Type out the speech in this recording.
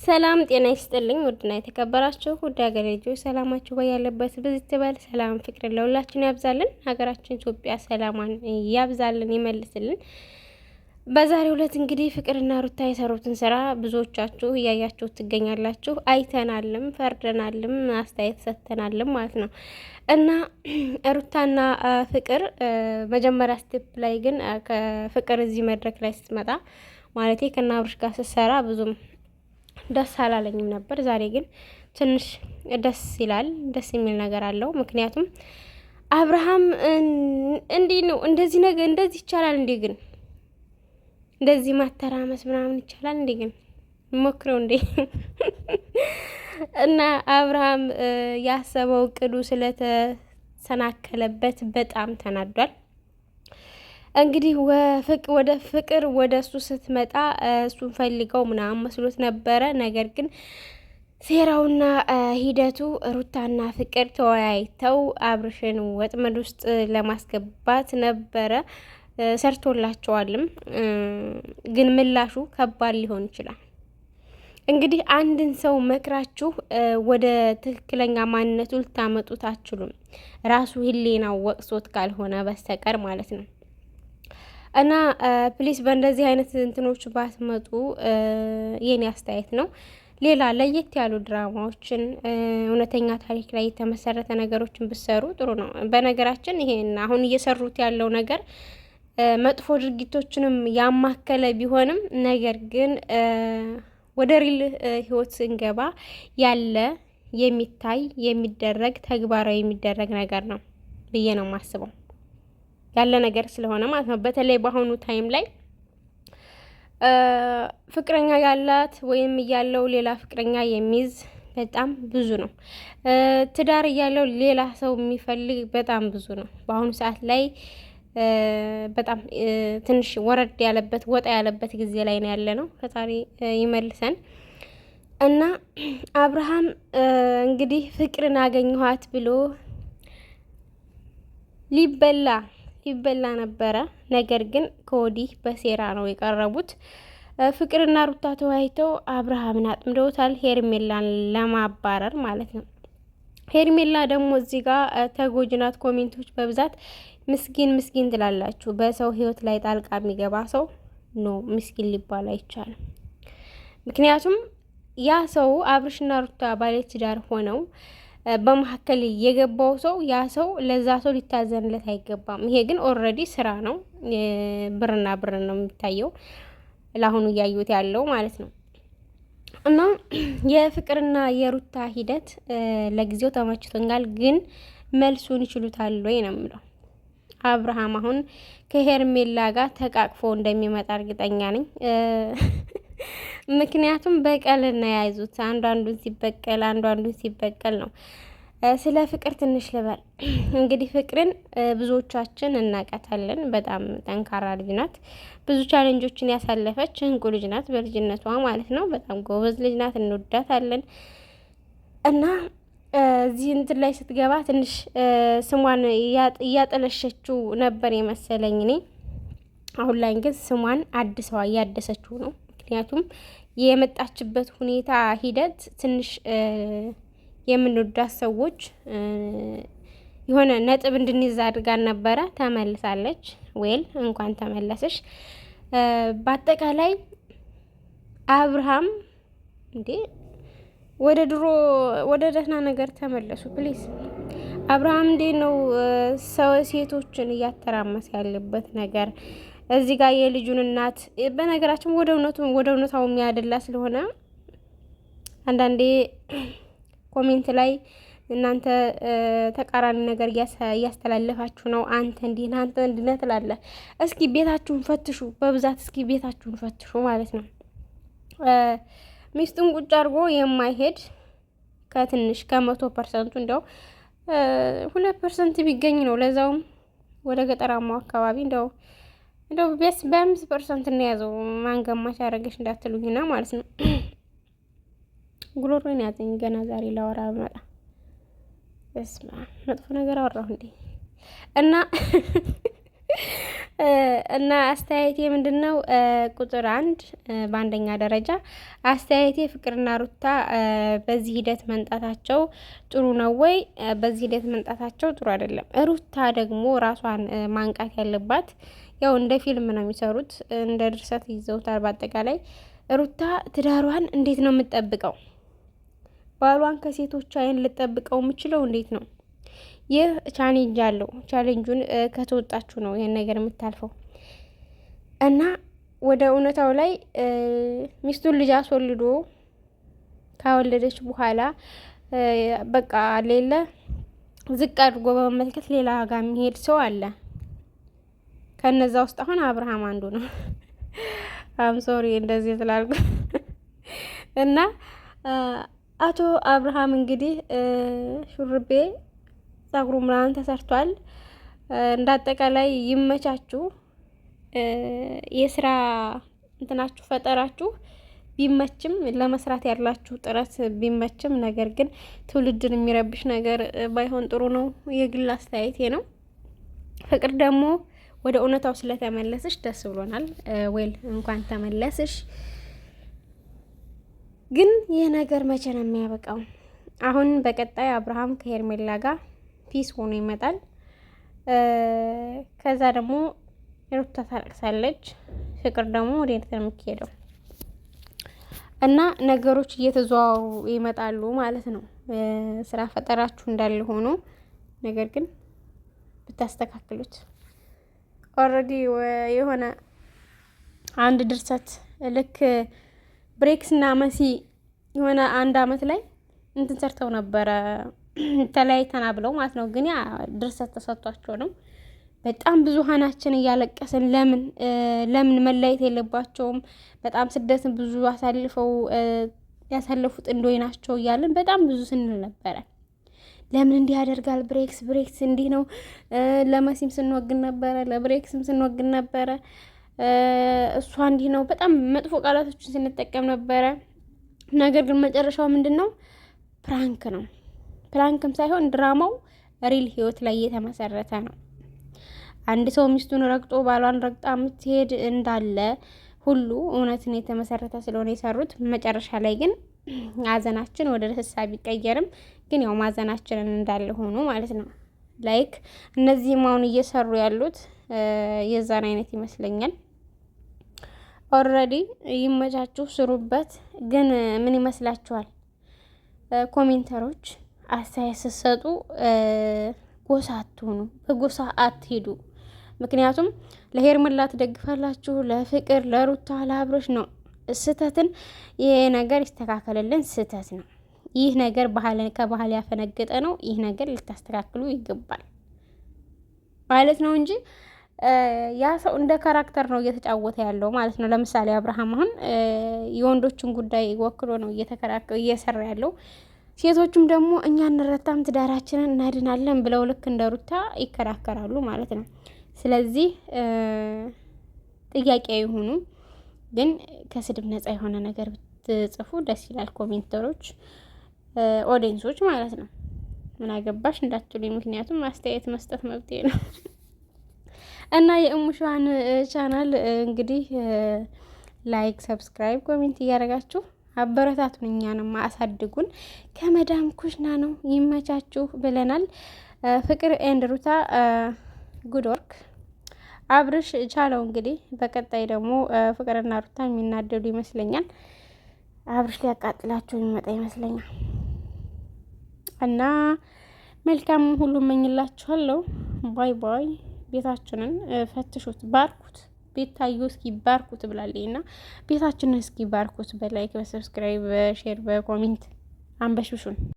ሰላም ጤና ይስጥልኝ። ውድና የተከበራችሁ ውድ ሀገሬ ልጆች ሰላማችሁ በያለበት ብዙ ትበል። ሰላም ፍቅር ለሁላችን ያብዛልን። ሀገራችን ኢትዮጵያ ሰላማን ያብዛልን ይመልስልን። በዛሬው ዕለት እንግዲህ ፍቅርና ሩታ የሰሩትን ስራ ብዙዎቻችሁ እያያችሁ ትገኛላችሁ። አይተናልም፣ ፈርደናልም፣ አስተያየት ሰጥተናልም ማለት ነው እና ሩታና ፍቅር መጀመሪያ ስቴፕ ላይ ግን ከፍቅር እዚህ መድረክ ላይ ስትመጣ ማለቴ ከና አብርሽ ጋር ስትሰራ ብዙም ደስ አላለኝም ነበር። ዛሬ ግን ትንሽ ደስ ይላል። ደስ የሚል ነገር አለው። ምክንያቱም አብርሃም እንዲህ ነው እንደዚህ ነገር እንደዚህ ይቻላል እንዴ? ግን እንደዚህ ማተራመስ ምናምን ይቻላል እንዴ? ግን ሞክረው እንዴ? እና አብርሃም ያሰበው እቅዱ ስለተሰናከለበት በጣም ተናዷል። እንግዲህ ወደ ፍቅር ወደ እሱ ስትመጣ እሱን ፈልገው ምናምን መስሎት ነበረ። ነገር ግን ሴራውና ሂደቱ ሩታና ፍቅር ተወያይተው አብርሽን ወጥመድ ውስጥ ለማስገባት ነበረ። ሰርቶላቸዋልም። ግን ምላሹ ከባድ ሊሆን ይችላል። እንግዲህ አንድን ሰው መክራችሁ ወደ ትክክለኛ ማንነቱ ልታመጡት አትችሉም፣ ራሱ ህሊናው ወቅሶት ካልሆነ በስተቀር ማለት ነው። እና ፕሊስ በእንደዚህ አይነት እንትኖች ባትመጡ የኔ አስተያየት ነው። ሌላ ለየት ያሉ ድራማዎችን እውነተኛ ታሪክ ላይ የተመሰረተ ነገሮችን ብሰሩ ጥሩ ነው። በነገራችን ይሄን አሁን እየሰሩት ያለው ነገር መጥፎ ድርጊቶችንም ያማከለ ቢሆንም ነገር ግን ወደ ሪል ህይወት ስንገባ ያለ የሚታይ የሚደረግ ተግባራዊ የሚደረግ ነገር ነው ብዬ ነው የማስበው። ያለ ነገር ስለሆነ ማለት ነው። በተለይ በአሁኑ ታይም ላይ ፍቅረኛ ያላት ወይም እያለው ሌላ ፍቅረኛ የሚይዝ በጣም ብዙ ነው። ትዳር እያለው ሌላ ሰው የሚፈልግ በጣም ብዙ ነው። በአሁኑ ሰዓት ላይ በጣም ትንሽ ወረድ ያለበት ወጣ ያለበት ጊዜ ላይ ነው ያለ ነው። ፈጣሪ ይመልሰን። እና አብርሃም እንግዲህ ፍቅርን አገኘኋት ብሎ ሊበላ ነበረ። ነገር ግን ከወዲህ በሴራ ነው የቀረቡት። ፍቅርና ሩታ ተወያይተው አብርሃምን አጥምደውታል፣ ሄርሜላን ለማባረር ማለት ነው። ሄርሜላ ደግሞ እዚህ ጋር ተጎጅናት። ኮሜንቶች በብዛት ምስኪን ትላላችሁ። በሰው ህይወት ላይ ጣልቃ የሚገባ ሰው ኖ ምስኪን ሊባል አይቻልም። ምክንያቱም ያ ሰው አብርሽና ሩታ ባለትዳር ሆነው በመካከል የገባው ሰው ያ ሰው ለዛ ሰው ሊታዘንለት አይገባም። ይሄ ግን ኦልሬዲ ስራ ነው፣ ብርና ብር ነው የሚታየው ለአሁኑ እያዩት ያለው ማለት ነው። እና የፍቅርና የሩታ ሂደት ለጊዜው ተመችቶኛል፣ ግን መልሱን ይችሉታል ወይ ነው የምለው። አብርሃም አሁን ከሄርሜላ ጋር ተቃቅፎ እንደሚመጣ እርግጠኛ ነኝ። ምክንያቱም በቀልና ያይዙት አንዱን ሲበቀል ነው። ስለ ፍቅር ትንሽ ልበል። እንግዲህ ፍቅርን ብዙዎቻችን እናውቃታለን። በጣም ጠንካራ ልጅ ናት። ብዙ ቻሌንጆችን ያሳለፈች እንቁ ልጅ ናት፣ በልጅነቷ ማለት ነው። በጣም ጎበዝ ልጅ ናት፣ እንወዳታለን። እና እዚህ እንትን ላይ ስትገባ ትንሽ ስሟን እያጠለሸችው ነበር የመሰለኝ እኔ። አሁን ላይ ግን ስሟን እያደሰችው ነው። ምክንያቱም የመጣችበት ሁኔታ ሂደት ትንሽ የምንወዳት ሰዎች የሆነ ነጥብ እንድንይዝ አድርጋን ነበረ። ተመልሳለች። ዌል እንኳን ተመለሰሽ። በአጠቃላይ አብርሃም እንዴ ወደ ደህና ነገር ተመለሱ ፕሊዝ። አብርሃም እንዴ ነው ሴቶችን እያተራመሰ ያለበት ነገር እዚህ ጋር የልጁን እናት በነገራችን ወደ እውነታው የሚያደላ ስለሆነ አንዳንዴ ኮሜንት ላይ እናንተ ተቃራኒ ነገር እያስተላለፋችሁ ነው። አንተ እንዲህ ነህ ትላለህ። እስኪ ቤታችሁን ፈትሹ፣ በብዛት እስኪ ቤታችሁን ፈትሹ ማለት ነው። ሚስቱን ቁጭ አድርጎ የማይሄድ ከትንሽ ከ100% እንዲያው 2% ቢገኝ ነው። ለዛውም ወደ ገጠራማው አካባቢ እንደው ቢያንስ በ5% እንያዘው። ማንገማች ያደረገች እንዳትሉኝና ማለት ነው። ጉሮሮን ያዘኝ ገና ዛሬ ላወራ በመጣ በስመ አብ መጥፎ ነገር አወራሁ እንዴ! እና እና አስተያየቴ ምንድነው? ቁጥር 1 በአንደኛ ደረጃ አስተያየቴ ፍቅርና ሩታ በዚህ ሂደት መንጣታቸው ጥሩ ነው ወይ? በዚህ ሂደት መንጣታቸው ጥሩ አይደለም። ሩታ ደግሞ ራሷን ማንቃት ያለባት ያው እንደ ፊልም ነው የሚሰሩት፣ እንደ ድርሰት ይዘውታል። በአጠቃላይ ሩታ ትዳሯን እንዴት ነው የምትጠብቀው? ባሏን ከሴቶች አይን ልጠብቀው የምችለው እንዴት ነው? ይህ ቻሌንጅ አለው። ቻሌንጁን ከተወጣችሁ ነው ይሄን ነገር የምታልፈው። እና ወደ እውነታው ላይ ሚስቱን ልጅ አስወልዶ ካወለደች በኋላ በቃ ሌለ ዝቅ አድርጎ በመመልከት ሌላ ጋር የሚሄድ ሰው አለ። ከነዛ ውስጥ አሁን አብርሃም አንዱ ነው። አም ሶሪ እንደዚህ ስላልኩ እና አቶ አብርሃም እንግዲህ ሹርቤ ጸጉሩ ምናምን ተሰርቷል። እንዳጠቃላይ ይመቻችሁ። የስራ እንትናችሁ ፈጠራችሁ ቢመችም ለመስራት ያላችሁ ጥረት ቢመችም፣ ነገር ግን ትውልድን የሚረብሽ ነገር ባይሆን ጥሩ ነው። የግል አስተያየቴ ነው። ፍቅር ደግሞ ወደ እውነታው ስለተመለስሽ ደስ ብሎናል። ዌል እንኳን ተመለስሽ። ግን ይህ ነገር መቼ ነው የሚያበቃው? አሁን በቀጣይ አብርሃም ከሄርሜላ ጋር ፒስ ሆኖ ይመጣል። ከዛ ደግሞ ሩታ ታለቅሳለች። ፍቅር ደግሞ ወደ ኤርትራ የሚሄደው እና ነገሮች እየተዘዋወሩ ይመጣሉ ማለት ነው። ስራ ፈጠራችሁ እንዳለ ሆኖ ነገር ግን ብታስተካክሉት። ኦልሬዲ የሆነ አንድ ድርሰት ልክ ብሬክስ እና መሲ የሆነ አንድ አመት ላይ እንትን ሰርተው ነበረ ተለያይተና ብለው ማለት ነው። ግን ያ ድርሰት ተሰጥቷቸው ነው። በጣም ብዙሃናችን እያለቀስን ለምን መለያየት የለባቸውም፣ በጣም ስደትን ብዙ አሳልፈው ያሳለፉት እንዶይ ናቸው እያለን በጣም ብዙ ስንል ነበረ። ለምን እንዲህ ያደርጋል ብሬክስ እንዲህ ነው። ለመሲም ስንወግን ነበረ፣ ለብሬክስም ስንወግን ነበረ። እሷ እንዲህ ነው፣ በጣም መጥፎ ቃላቶችን ስንጠቀም ነበረ። ነገር ግን መጨረሻው ምንድን ነው? ፕራንክ ነው። ፕራንክም ሳይሆን ድራማው ሪል ህይወት ላይ የተመሰረተ ነው። አንድ ሰው ሚስቱን ረግጦ ባሏን ረግጣ የምትሄድ እንዳለ ሁሉ እውነትን የተመሰረተ ስለሆነ የሰሩት። መጨረሻ ላይ ግን ማዘናችን ወደ ደስታ ቢቀየርም ግን ያው ማዘናችንን እንዳለ ሆኖ ማለት ነው። ላይክ እነዚህም አሁን እየሰሩ ያሉት የዛን አይነት ይመስለኛል። ኦልሬዲ ይመቻችሁ፣ ስሩበት። ግን ምን ይመስላችኋል? ኮሜንተሮች አስተያየት ስትሰጡ ጎሳ አትሆኑ፣ በጎሳ አትሄዱ። ምክንያቱም ለሄርሜላ ትደግፋላችሁ፣ ለፍቅር፣ ለሩታ፣ ለአብሮሽ ነው ስህተትን። ይሄ ነገር ይስተካከልልን፣ ስህተት ነው ይህ ነገር፣ ከባህል ያፈነገጠ ነው። ይህ ነገር ልታስተካክሉ ይገባል ማለት ነው እንጂ ያ ሰው እንደ ካራክተር ነው እየተጫወተ ያለው ማለት ነው። ለምሳሌ አብርሃም አሁን የወንዶችን ጉዳይ ወክሎ ነው እየሰራ ያለው። ሴቶቹም ደግሞ እኛ እንረታም ትዳራችንን እናድናለን ብለው ልክ እንደ ሩታ ይከራከራሉ ማለት ነው። ስለዚህ ጥያቄ ይሁኑ፣ ግን ከስድብ ነፃ የሆነ ነገር ብትጽፉ ደስ ይላል። ኮሜንተሮች፣ ኦዲየንሶች ማለት ነው። ምን አገባሽ እንዳትሉኝ፣ ምክንያቱም አስተያየት መስጠት መብቴ ነው። እና የእሙሻን ቻናል እንግዲህ ላይክ፣ ሰብስክራይብ፣ ኮሜንት እያደረጋችሁ አበረታቱን፣ እኛንም አሳድጉን። ከመዳም ኩሽና ነው። ይመቻችሁ ብለናል። ፍቅር ኤንድ ሩታ ጉድ ወርክ። አብርሽ ቻለው እንግዲህ። በቀጣይ ደግሞ ፍቅርና ሩታ የሚናደዱ ይመስለኛል። አብርሽ ሊያቃጥላቸው የሚመጣ ይመስለኛል። እና መልካም ሁሉ እመኝላችኋለሁ። ባይ ባይ። ቤታችንን ፈትሹት፣ ባርኩት። ቤታዩ እስኪ ባርኩት ብላለች እና ቤታችንን እስኪ ባርኩት። በላይክ፣ በሰብስክራይብ፣ በሼር፣ በኮሜንት አንበሽሹን።